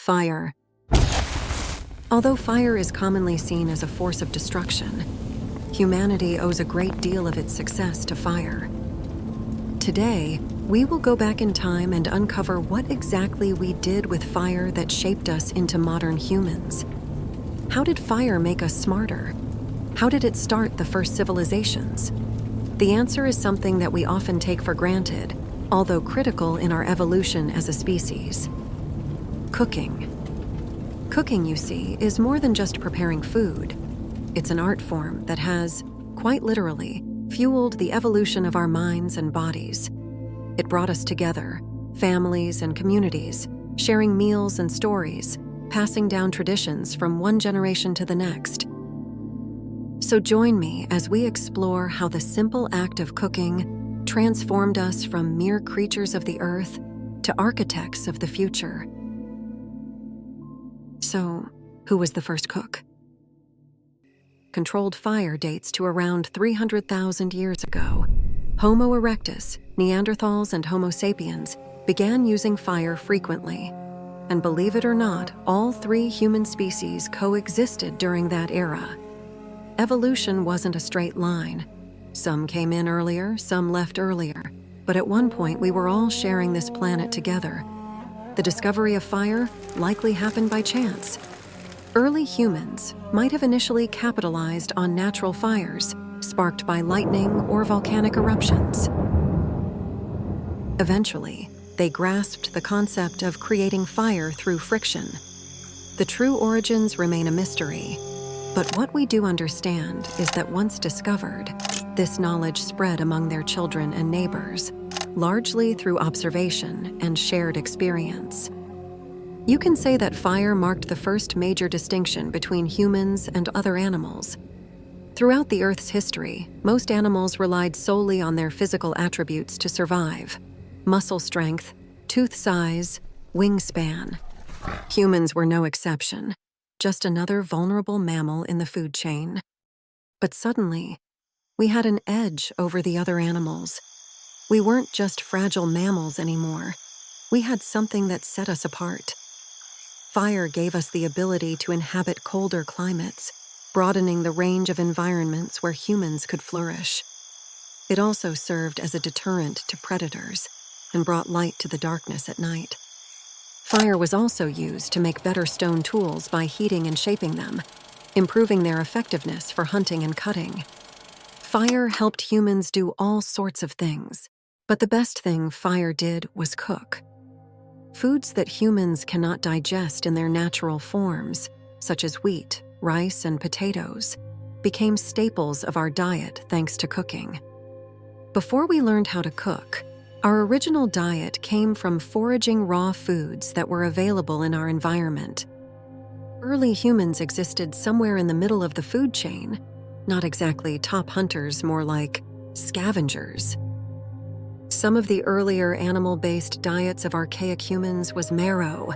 Fire. Although fire is commonly seen as a force of destruction, humanity owes a great deal of its success to fire. Today, we will go back in time and uncover what exactly we did with fire that shaped us into modern humans. How did fire make us smarter? How did it start the first civilizations? The answer is something that we often take for granted, although critical in our evolution as a species. Cooking. Cooking, you see, is more than just preparing food. It's an art form that has, quite literally, fueled the evolution of our minds and bodies. It brought us together, families and communities, sharing meals and stories, passing down traditions from one generation to the next. So join me as we explore how the simple act of cooking transformed us from mere creatures of the earth to architects of the future. So, who was the first cook? Controlled fire dates to around 300,000 years ago. Homo erectus, Neanderthals, and Homo sapiens began using fire frequently. And believe it or not, all three human species coexisted during that era. Evolution wasn't a straight line. Some came in earlier, some left earlier, but at one point we were all sharing this planet together. The discovery of fire likely happened by chance. Early humans might have initially capitalized on natural fires sparked by lightning or volcanic eruptions. Eventually, they grasped the concept of creating fire through friction. The true origins remain a mystery, but what we do understand is that once discovered, this knowledge spread among their children and neighbors, largely through observation and shared experience. You can say that fire marked the first major distinction between humans and other animals. Throughout the Earth's history, most animals relied solely on their physical attributes to survive: muscle strength, tooth size, wingspan. Humans were no exception, just another vulnerable mammal in the food chain. But suddenly, we had an edge over the other animals. We weren't just fragile mammals anymore. We had something that set us apart. Fire gave us the ability to inhabit colder climates, broadening the range of environments where humans could flourish. It also served as a deterrent to predators and brought light to the darkness at night. Fire was also used to make better stone tools by heating and shaping them, improving their effectiveness for hunting and cutting. Fire helped humans do all sorts of things, but the best thing fire did was cook. Foods that humans cannot digest in their natural forms, such as wheat, rice, and potatoes, became staples of our diet thanks to cooking. Before we learned how to cook, our original diet came from foraging raw foods that were available in our environment. Early humans existed somewhere in the middle of the food chain, not exactly top hunters, more like scavengers. Some of the earlier animal-based diets of archaic humans was marrow.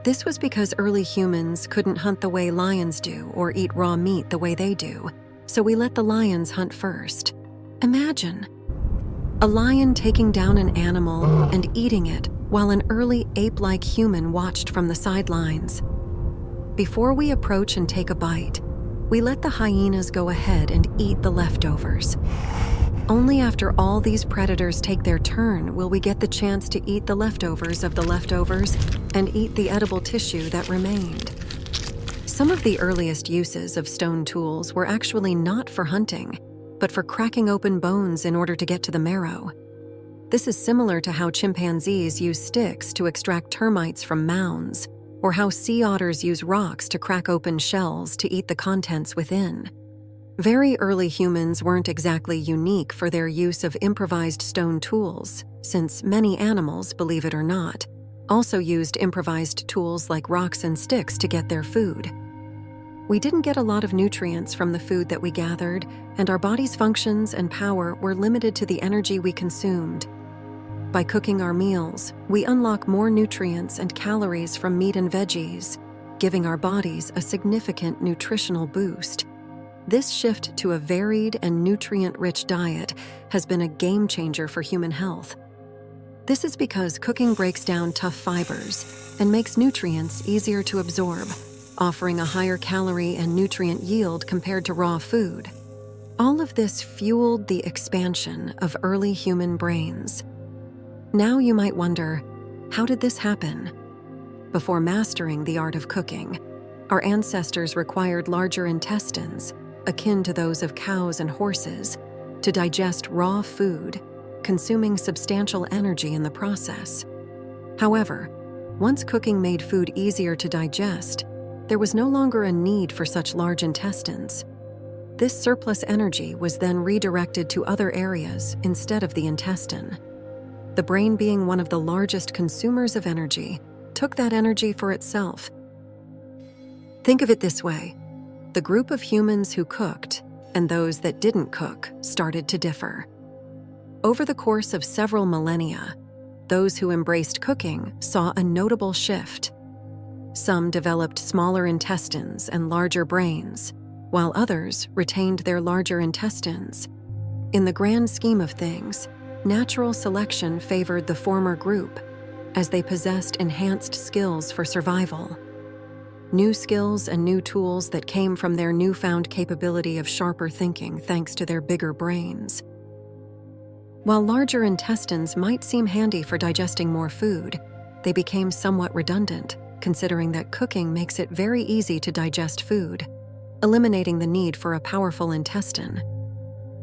This was because early humans couldn't hunt the way lions do or eat raw meat the way they do, so we let the lions hunt first. Imagine a lion taking down an animal and eating it while an early ape-like human watched from the sidelines. Before we approach and take a bite, we let the hyenas go ahead and eat the leftovers. Only after all these predators take their turn will we get the chance to eat the leftovers of the leftovers and eat the edible tissue that remained. Some of the earliest uses of stone tools were actually not for hunting, but for cracking open bones in order to get to the marrow. This is similar to how chimpanzees use sticks to extract termites from mounds, or how sea otters use rocks to crack open shells to eat the contents within. Very early humans weren't exactly unique for their use of improvised stone tools, since many animals, believe it or not, also used improvised tools like rocks and sticks to get their food. We didn't get a lot of nutrients from the food that we gathered, and our body's functions and power were limited to the energy we consumed. By cooking our meals, we unlock more nutrients and calories from meat and veggies, giving our bodies a significant nutritional boost. This shift to a varied and nutrient-rich diet has been a game changer for human health. This is because cooking breaks down tough fibers and makes nutrients easier to absorb, offering a higher calorie and nutrient yield compared to raw food. All of this fueled the expansion of early human brains. Now you might wonder, how did this happen? Before mastering the art of cooking, our ancestors required larger intestines, akin to those of cows and horses, to digest raw food, consuming substantial energy in the process. However, once cooking made food easier to digest, there was no longer a need for such large intestines. This surplus energy was then redirected to other areas instead of the intestine. The brain, being one of the largest consumers of energy, took that energy for itself. Think of it this way: the group of humans who cooked and those that didn't cook started to differ. Over the course of several millennia, those who embraced cooking saw a notable shift. Some developed smaller intestines and larger brains, while others retained their larger intestines. In the grand scheme of things, natural selection favored the former group, as they possessed enhanced skills for survival. New skills and new tools that came from their newfound capability of sharper thinking thanks to their bigger brains. While larger intestines might seem handy for digesting more food, they became somewhat redundant, considering that cooking makes it very easy to digest food, eliminating the need for a powerful intestine.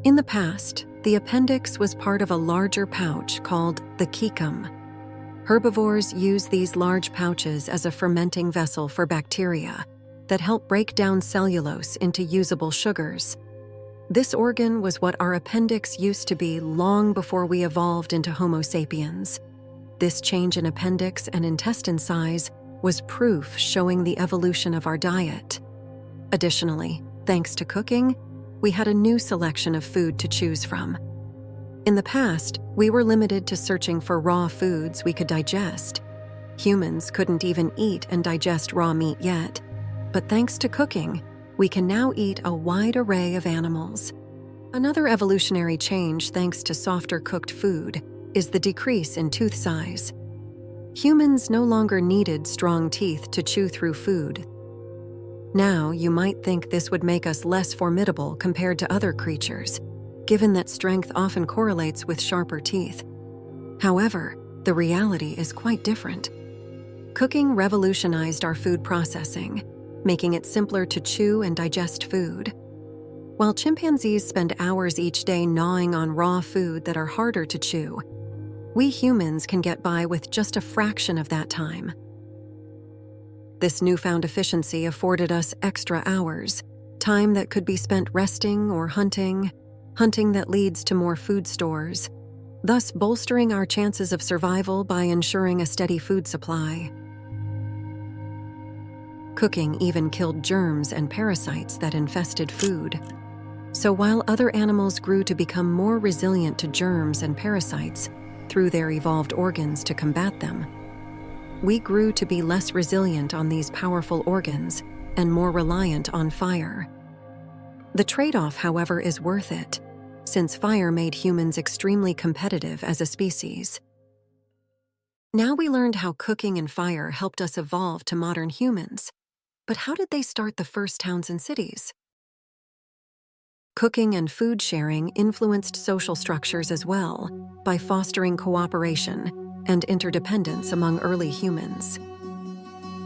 In the past, the appendix was part of a larger pouch called the cecum. Herbivores use these large pouches as a fermenting vessel for bacteria that help break down cellulose into usable sugars. This organ was what our appendix used to be long before we evolved into Homo sapiens. This change in appendix and intestine size was proof showing the evolution of our diet. Additionally, thanks to cooking, we had a new selection of food to choose from. In the past, we were limited to searching for raw foods we could digest. Humans couldn't even eat and digest raw meat yet, but thanks to cooking, we can now eat a wide array of animals. Another evolutionary change thanks to softer cooked food is the decrease in tooth size. Humans no longer needed strong teeth to chew through food. Now, you might think this would make us less formidable compared to other creatures, given that strength often correlates with sharper teeth. However, the reality is quite different. Cooking revolutionized our food processing, making it simpler to chew and digest food. While chimpanzees spend hours each day gnawing on raw food that are harder to chew, we humans can get by with just a fraction of that time. This newfound efficiency afforded us extra hours, time that could be spent resting or hunting that leads to more food stores, thus bolstering our chances of survival by ensuring a steady food supply. Cooking even killed germs and parasites that infested food. So while other animals grew to become more resilient to germs and parasites through their evolved organs to combat them, we grew to be less resilient on these powerful organs and more reliant on fire. The trade-off, however, is worth it, since fire made humans extremely competitive as a species. Now we learned how cooking and fire helped us evolve to modern humans. But how did they start the first towns and cities? Cooking and food sharing influenced social structures as well, by fostering cooperation and interdependence among early humans.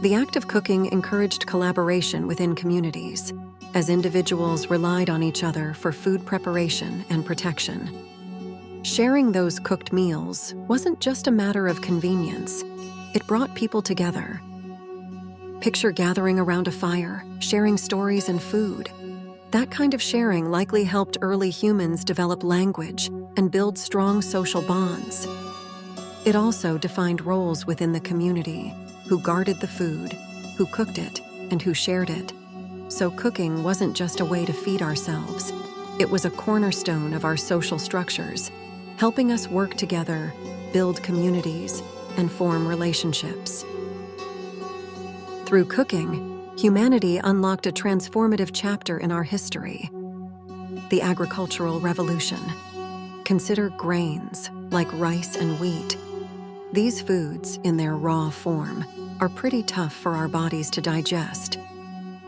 The act of cooking encouraged collaboration within communities, as individuals relied on each other for food preparation and protection. Sharing those cooked meals wasn't just a matter of convenience, it brought people together. Picture gathering around a fire, sharing stories and food. That kind of sharing likely helped early humans develop language and build strong social bonds. It also defined roles within the community: who guarded the food, who cooked it, and who shared it. So cooking wasn't just a way to feed ourselves. It was a cornerstone of our social structures, helping us work together, build communities, and form relationships. Through cooking, humanity unlocked a transformative chapter in our history: the agricultural revolution. Consider grains, like rice and wheat, These foods, in their raw form, are pretty tough for our bodies to digest.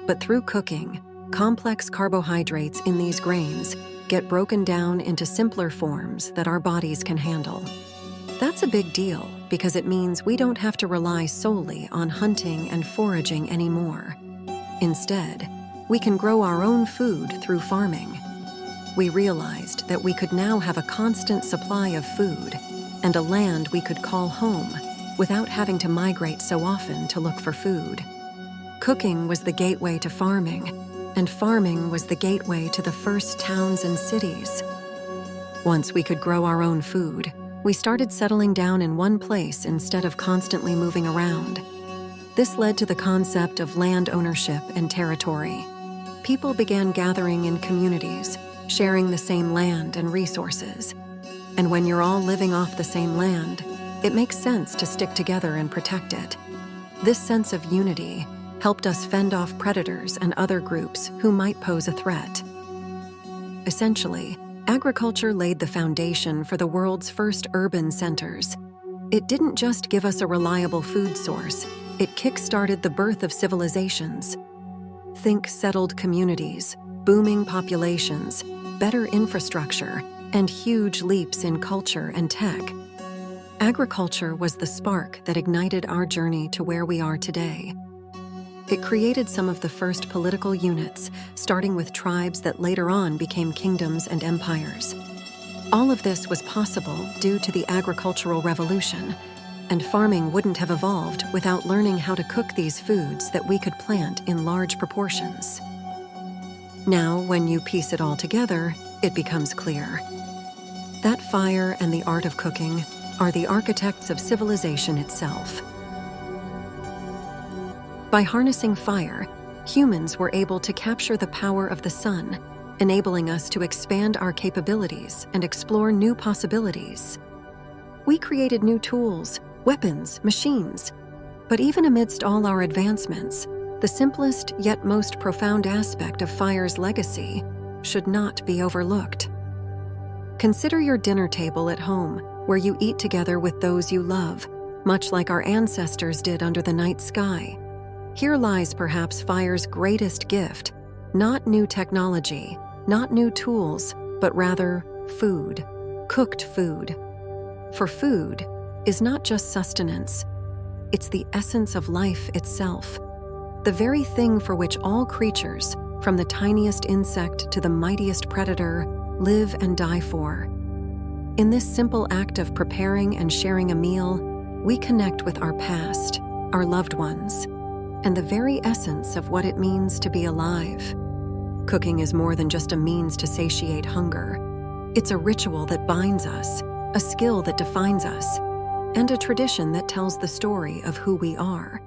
But through cooking, complex carbohydrates in these grains get broken down into simpler forms that our bodies can handle. That's a big deal because it means we don't have to rely solely on hunting and foraging anymore. Instead, we can grow our own food through farming. We realized that we could now have a constant supply of food and a land we could call home without having to migrate so often to look for food. Cooking was the gateway to farming, and farming was the gateway to the first towns and cities. Once we could grow our own food, we started settling down in one place instead of constantly moving around. This led to the concept of land ownership and territory. People began gathering in communities, sharing the same land and resources. And when you're all living off the same land, it makes sense to stick together and protect it. This sense of unity helped us fend off predators and other groups who might pose a threat. Essentially, agriculture laid the foundation for the world's first urban centers. It didn't just give us a reliable food source, it kick-started the birth of civilizations. Think settled communities, booming populations, better infrastructure, and huge leaps in culture and tech. Agriculture was the spark that ignited our journey to where we are today. It created some of the first political units, starting with tribes that later on became kingdoms and empires. All of this was possible due to the agricultural revolution, and farming wouldn't have evolved without learning how to cook these foods that we could plant in large proportions. Now, when you piece it all together, it becomes clear. That fire and the art of cooking are the architects of civilization itself. By harnessing fire, humans were able to capture the power of the sun, enabling us to expand our capabilities and explore new possibilities. We created new tools, weapons, machines. But even amidst all our advancements, the simplest yet most profound aspect of fire's legacy should not be overlooked. Consider your dinner table at home, where you eat together with those you love, much like our ancestors did under the night sky. Here lies perhaps fire's greatest gift, not new technology, not new tools, but rather food, cooked food. For food is not just sustenance, it's the essence of life itself, the very thing for which all creatures, from the tiniest insect to the mightiest predator, live and die for. In this simple act of preparing and sharing a meal, we connect with our past, our loved ones, and the very essence of what it means to be alive. Cooking is more than just a means to satiate hunger. It's a ritual that binds us, a skill that defines us, and a tradition that tells the story of who we are.